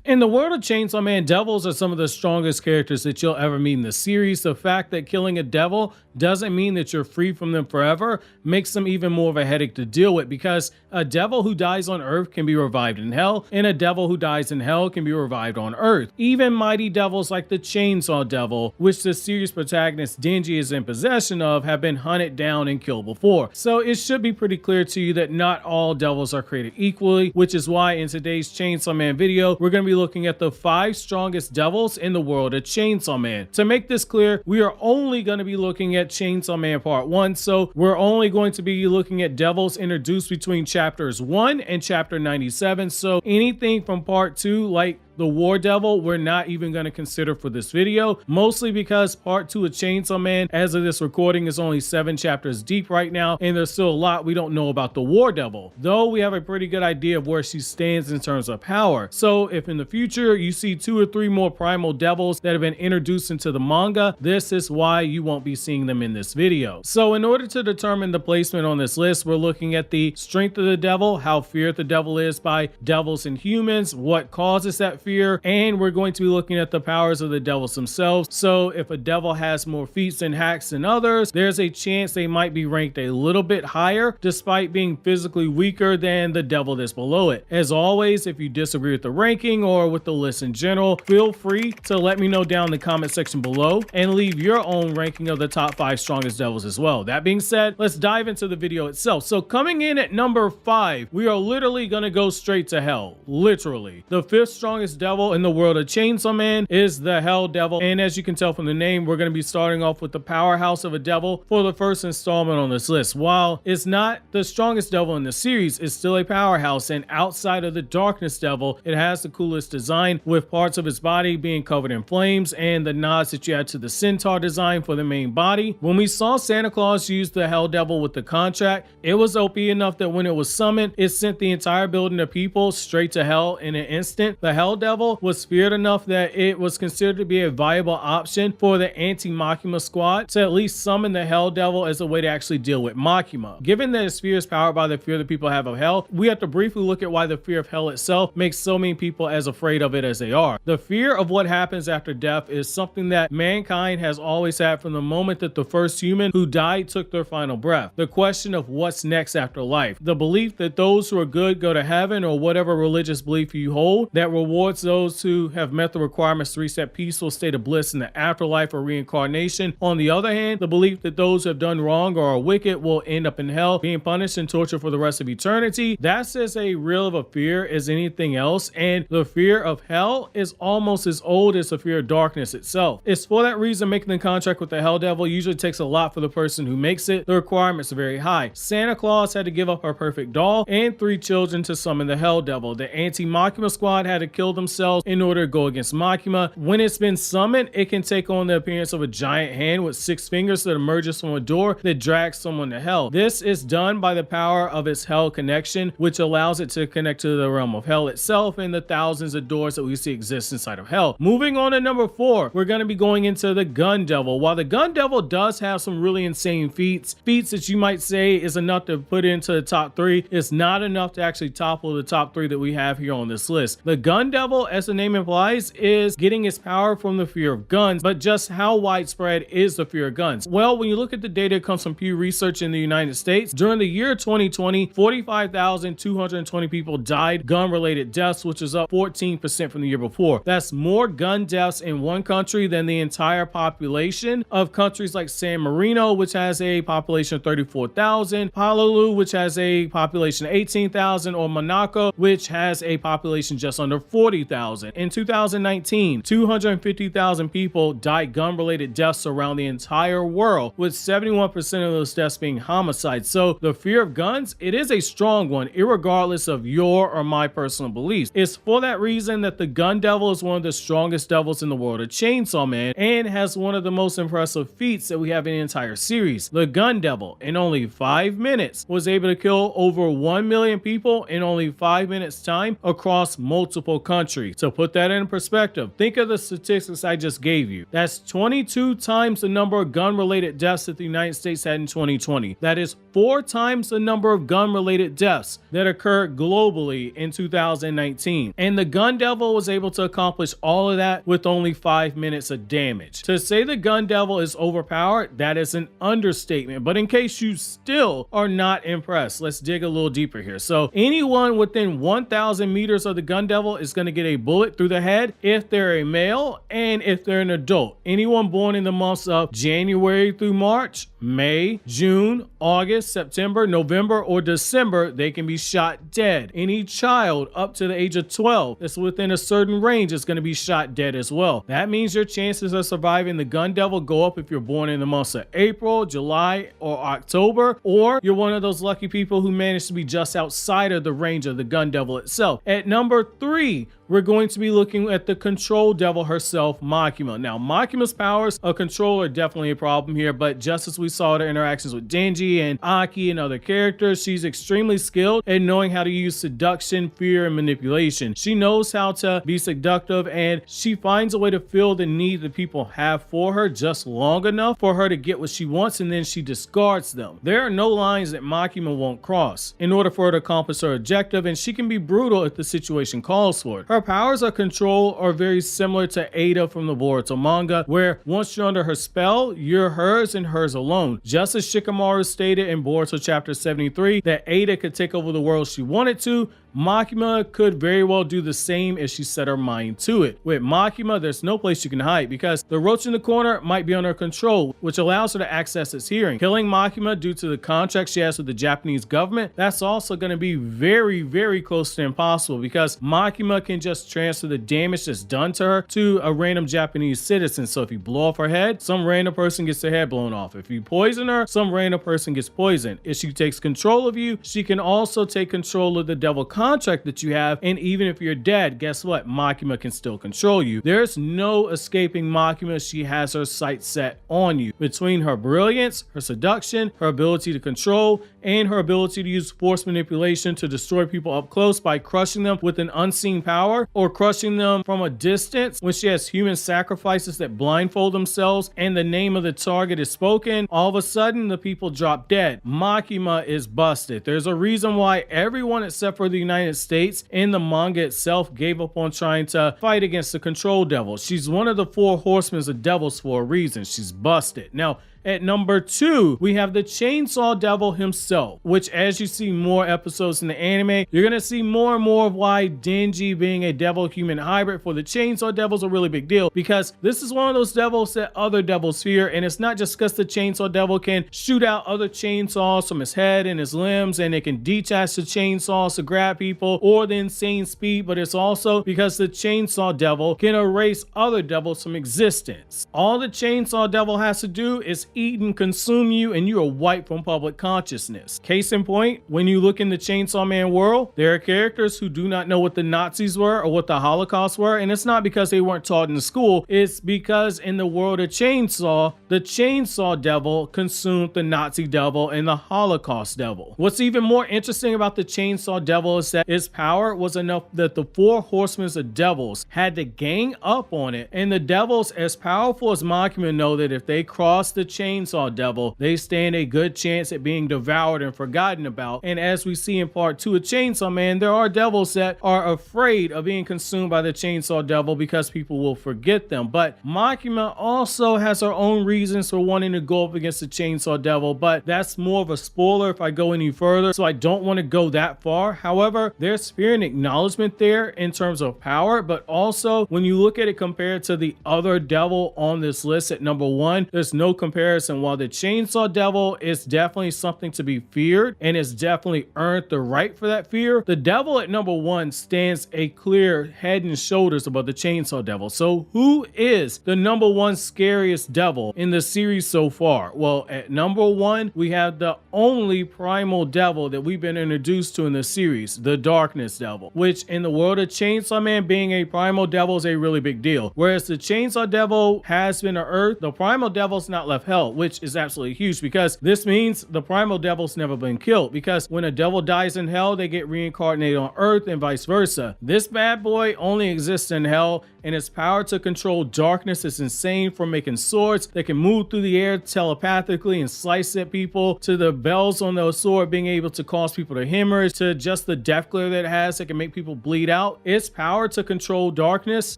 In the world of Chainsaw Man, devils are some of the strongest characters that you'll ever meet in the series. The fact that killing a devil doesn't mean that you're free from them forever makes them even more of a headache to deal with, because a devil who dies on Earth can be revived in Hell, and a devil who dies in Hell can be revived on Earth. Even mighty devils like the Chainsaw Devil, which the series protagonist Denji is in possession of, have been hunted down and killed before. So it should be pretty clear to you that not all devils are created equally, which is why in today's Chainsaw Man video, we're going to be looking at the 5 strongest devils in the world of Chainsaw Man. To make this clear, we are only going to be looking at Chainsaw Man Part 1, so we're only going to be looking at devils introduced between chapters 1 and chapter 97, so anything from Part 2, like the War Devil, we're not even going to consider for this video, mostly because Part 2 of Chainsaw Man, as of this recording, is only 7 chapters deep right now, and there's still a lot we don't know about the War Devil, though we have a pretty good idea of where she stands in terms of power. So if in the future you see 2 or 3 more primal devils that have been introduced into the manga, this is why you won't be seeing them in this video. So in order to determine the placement on this list, we're looking at the strength of the devil, how feared the devil is by devils and humans, what causes that fear, and we're going to be looking at the powers of the devils themselves. So if a devil has more feats and hacks than others, there's a chance they might be ranked a little bit higher despite being physically weaker than the devil that's below it. As always, if you disagree with the ranking or with the list in general, feel free to let me know down in the comment section below and leave your own ranking of the top 5 strongest devils as well. That being said, let's dive into the video itself. So coming in at number 5, we are literally gonna go straight to hell. Literally. The 5th strongest devil in the world of Chainsaw Man is the Hell Devil, and as you can tell from the name, we're going to be starting off with the powerhouse of a devil for the first installment on this list. While it's not the strongest devil in the series, it's still a powerhouse, and outside of the Darkness Devil, it has the coolest design, with parts of its body being covered in flames and the nods that you add to the centaur design for the main body. When we saw Santa Claus use the Hell Devil with the contract, it was OP enough that when it was summoned, it sent the entire building of people straight to hell in an instant. The Hell Devil was feared enough that it was considered to be a viable option for the anti-Makima squad to at least summon the Hell Devil as a way to actually deal with Makima. Given that its fear is powered by the fear that people have of hell, we have to briefly look at why the fear of hell itself makes so many people as afraid of it as they are. The fear of what happens after death is something that mankind has always had from the moment that the first human who died took their final breath. The question of what's next after life. The belief that those who are good go to heaven, or whatever religious belief you hold that rewards those who have met the requirements to reach that peaceful state of bliss in the afterlife or reincarnation. On the other hand, the belief that those who have done wrong or are wicked will end up in hell, being punished and tortured for the rest of eternity. That's as a real of a fear as anything else, and the fear of hell is almost as old as the fear of darkness itself. It's for that reason making the contract with the Hell Devil usually takes a lot for the person who makes it. The requirements are very high. Santa Claus had to give up her perfect doll and 3 children to summon the Hell Devil. The anti-Makima squad had to kill themselves in order to go against Makima. When it's been summoned, it can take on the appearance of a giant hand with 6 fingers that emerges from a door that drags someone to hell. This is done by the power of its hell connection, which allows it to connect to the realm of hell itself and the thousands of doors that we see exist inside of hell. Moving on to number 4, we're going to be going into the Gun Devil. While the Gun Devil does have some really insane feats that you might say is enough to put into the top 3, it's not enough to actually topple the top 3 that we have here on this list. The Gun Devil, as the name implies, is getting its power from the fear of guns, but just how widespread is the fear of guns? Well, when you look at the data that comes from Pew Research in the United States, during the year 2020, 45,220 people died gun-related deaths, which is up 14% from the year before. That's more gun deaths in one country than the entire population of countries like San Marino, which has a population of 34,000, Honolulu, which has a population of 18,000, or Monaco, which has a population just under 40,000. In 2019, 250,000 people died gun-related deaths around the entire world, with 71% of those deaths being homicides. So the fear of guns, it is a strong one, irregardless of your or my personal beliefs. It's for that reason that the Gun Devil is one of the strongest devils in the world of Chainsaw Man, and has one of the most impressive feats that we have in the entire series. The Gun Devil, in only 5 minutes, was able to kill over 1 million people in only 5 minutes time across multiple countries. country. To put that in perspective, think of the statistics I just gave you. That's 22 times the number of gun-related deaths that the United States had in 2020. That is 4 times the number of gun-related deaths that occurred globally in 2019. And the gun devil was able to accomplish all of that with only 5 minutes of damage. To say the gun devil is overpowered, that is an understatement. But in case you still are not impressed, let's dig a little deeper here. So anyone within 1,000 meters of the gun devil is going to get a bullet through the head if they're a male and if they're an adult. Anyone born in the months of January through March, May, June, August, September, November, or December, they can be shot dead. Any child up to the age of 12 that's within a certain range is going to be shot dead as well. That means your chances of surviving the gun devil go up if you're born in the months of April, July, or October, or you're one of those lucky people who managed to be just outside of the range of the gun devil itself. At number 3, we're going to be looking at the control devil herself, Makima. Now, Makima's powers of control are definitely a problem here, but just as we saw her interactions with Denji and Aki and other characters, she's extremely skilled at knowing how to use seduction, fear, and manipulation. She knows how to be seductive, and she finds a way to fill the need that people have for her just long enough for her to get what she wants, and then she discards them. There are no lines that Makima won't cross in order for her to accomplish her objective, and she can be brutal if the situation calls for it. Her powers of control are very similar to Ada from the Boruto manga, where once you're under her spell, you're hers and hers alone. Just as Shikamaru stated in Boruto chapter 73 that Ada could take over the world she wanted to, Makima could very well do the same if she set her mind to it. With Makima, there's no place you can hide because the roach in the corner might be under control, which allows her to access its hearing. Killing Makima due to the contract she has with the Japanese government, that's also going to be very, very close to impossible because Makima can just transfer the damage that's done to her to a random Japanese citizen. So if you blow off her head, some random person gets their head blown off. If you poison her, some random person gets poisoned. If she takes control of you, she can also take control of the devil contract that you have, and even if you're dead, guess what? Makima can still control you. There's no escaping Makima. She has her sights set on you. Between her brilliance, her seduction, her ability to control, and her ability to use force manipulation to destroy people up close by crushing them with an unseen power or crushing them from a distance when she has human sacrifices that blindfold themselves and the name of the target is spoken, all of a sudden the people drop dead. Makima is busted. There's a reason why everyone except for the United States in the manga itself gave up on trying to fight against the control devil. She's one of the 4 horsemen of devils for a reason. She's busted. Now, at number 2, we have the Chainsaw Devil himself, which as you see more episodes in the anime, you're going to see more and more of why Denji being a devil-human hybrid for the Chainsaw Devil is a really big deal, because this is one of those devils that other devils fear, and it's not just because the Chainsaw Devil can shoot out other chainsaws from his head and his limbs, and it can detach the chainsaws to grab people, or the insane speed, but it's also because the Chainsaw Devil can erase other devils from existence. All the Chainsaw Devil has to do is eat and consume you, and you are wiped from public consciousness. Case in point, when you look in the Chainsaw Man world, there are characters who do not know what the Nazis were or what the Holocaust were, and it's not because they weren't taught in school, it's because in the world of Chainsaw, the Chainsaw Devil consumed the Nazi Devil and the Holocaust Devil. What's even more interesting about the Chainsaw Devil is that its power was enough that the 4 horsemen of devils had to gang up on it, and the devils as powerful as Makima know that if they cross the Chainsaw Devil, they stand a good chance at being devoured and forgotten about. And as we see in part 2 of Chainsaw Man, there are devils that are afraid of being consumed by the Chainsaw Devil because people will forget them. But Makima also has her own reasons for wanting to go up against the Chainsaw Devil, but that's more of a spoiler if I go any further, so I don't want to go that far. However, there's fear and acknowledgement there in terms of power, but also when you look at it compared to the other devil on this list at number 1, there's no comparison. While the Chainsaw Devil is definitely something to be feared and has definitely earned the right for that fear, the devil at number 1 stands a clear head and shoulders above the Chainsaw Devil. So who is the number 1 scariest devil in the series so far? Well, at number 1, we have the only primal devil that we've been introduced to in the series, the Darkness Devil, which in the world of Chainsaw Man, being a primal devil is a really big deal. Whereas the Chainsaw Devil has been to Earth, the primal devil's not left Hell. hell, which is absolutely huge because this means the primal devil's never been killed, because when a devil dies in hell, they get reincarnated on earth and vice versa. This bad boy only exists in hell, and its power to control darkness is insane, from making swords that can move through the air telepathically and slice at people, to the bells on the sword being able to cause people to hemorrhage, to just the death glare that it has that can make people bleed out. Its power to control darkness,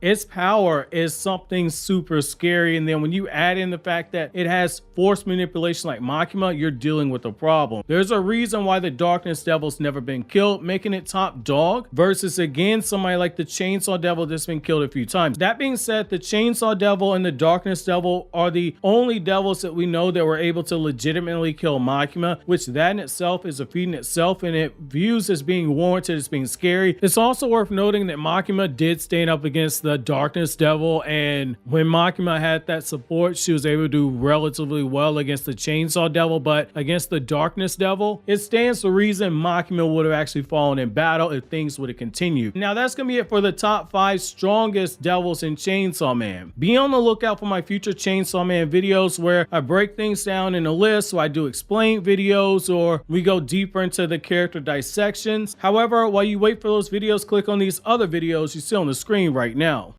its power is something super scary. And then when you add in the fact that it has force manipulation like Makima, you're dealing with a problem. There's a reason why the darkness devil's never been killed, making it top dog versus, again, somebody like the chainsaw devil that's been killed a few times. That being said, the chainsaw devil and the darkness devil are the only devils that we know that were able to legitimately kill Makima, which that in itself is a feat in itself, and it views as being warranted, as being scary. It's also worth noting that Makima did stand up against the darkness devil, and when Makima had that support, she was able to do relatively well against the chainsaw devil, but against the darkness devil, it stands to reason Makima would have actually fallen in battle if things would have continued. Now that's gonna be it for the top 5 strongest devils in Chainsaw Man. Be on the lookout for my future Chainsaw Man videos where I break things down in a list, so I do explain videos or we go deeper into the character dissections. However, while you wait for those videos, click on these other videos you see on the screen right now.